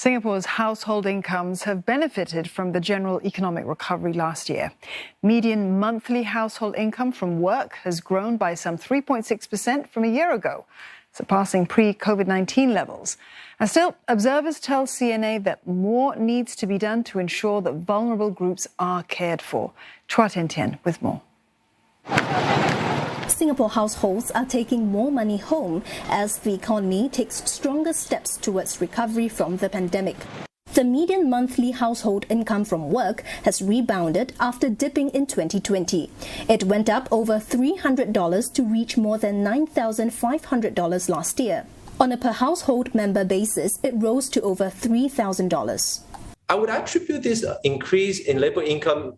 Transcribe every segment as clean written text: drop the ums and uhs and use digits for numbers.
Singapore's household incomes have benefited from the general economic recovery last year. Median monthly household income from work has grown by some 3.6% from a year ago, surpassing pre-COVID-19 levels. And still, observers tell CNA that more needs to be done to ensure that vulnerable groups are cared for. Chua Tian Tian with more. Singapore households are taking more money home as the economy takes stronger steps towards recovery from the pandemic. The median monthly household income from work has rebounded after dipping in 2020. It went up over $300 to reach more than $9,500 last year. On a per household member basis, it rose to over $3,000. I would attribute this increase in labour income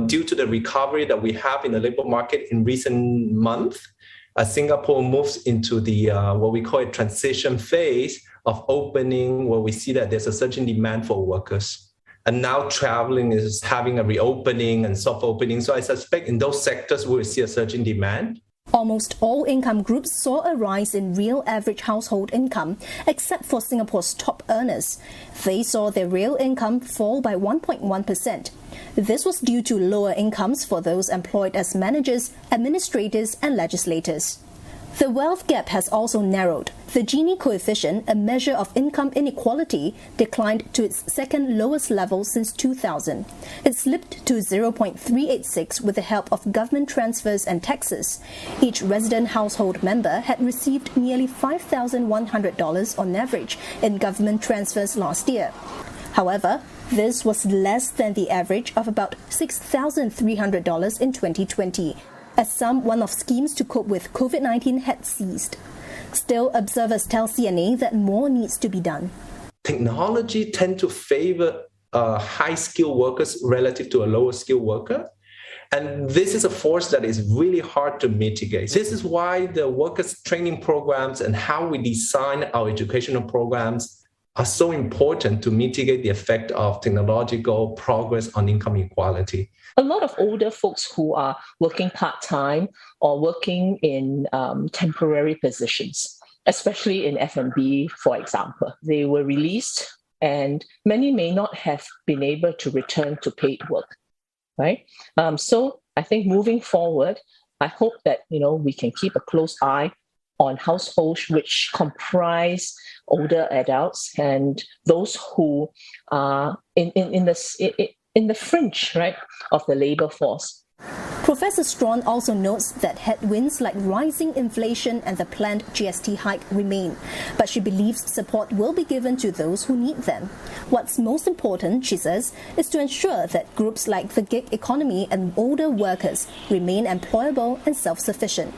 due to the recovery that we have in the labour market in recent months. As Singapore moves into the what we call a transition phase of opening, where we see that there's a surge in demand for workers. And now travelling is having a reopening and soft opening. So I suspect in those sectors we'll see a surge in demand. Almost all income groups saw a rise in real average household income, except for Singapore's top earners. They saw their real income fall by 1.1%. This was due to lower incomes for those employed as managers, administrators and legislators. The wealth gap has also narrowed. The Gini coefficient, a measure of income inequality, declined to its second lowest level since 2000. It slipped to 0.386 with the help of government transfers and taxes. Each resident household member had received nearly $5,100 on average in government transfers last year. However, this was less than the average of about $6,300 in 2020. As some one-off schemes to cope with COVID-19 had ceased. Still, observers tell CNA that more needs to be done. Technology tends to favour high-skilled workers relative to a lower-skilled worker. And this is a force that is really hard to mitigate. This is why the workers' training programs and how we design our educational programs are so important to mitigate the effect of technological progress on income inequality. A lot of older folks who are working part-time or working in temporary positions, especially in F&B, for example, they were released and many may not have been able to return to paid work, right? So I think moving forward, I hope that, we can keep a close eye on households which comprise older adults and those who are in the fringe, right, of the labour force. Professor Strawn also notes that headwinds like rising inflation and the planned GST hike remain, but she believes support will be given to those who need them. What's most important, she says, is to ensure that groups like the gig economy and older workers remain employable and self-sufficient.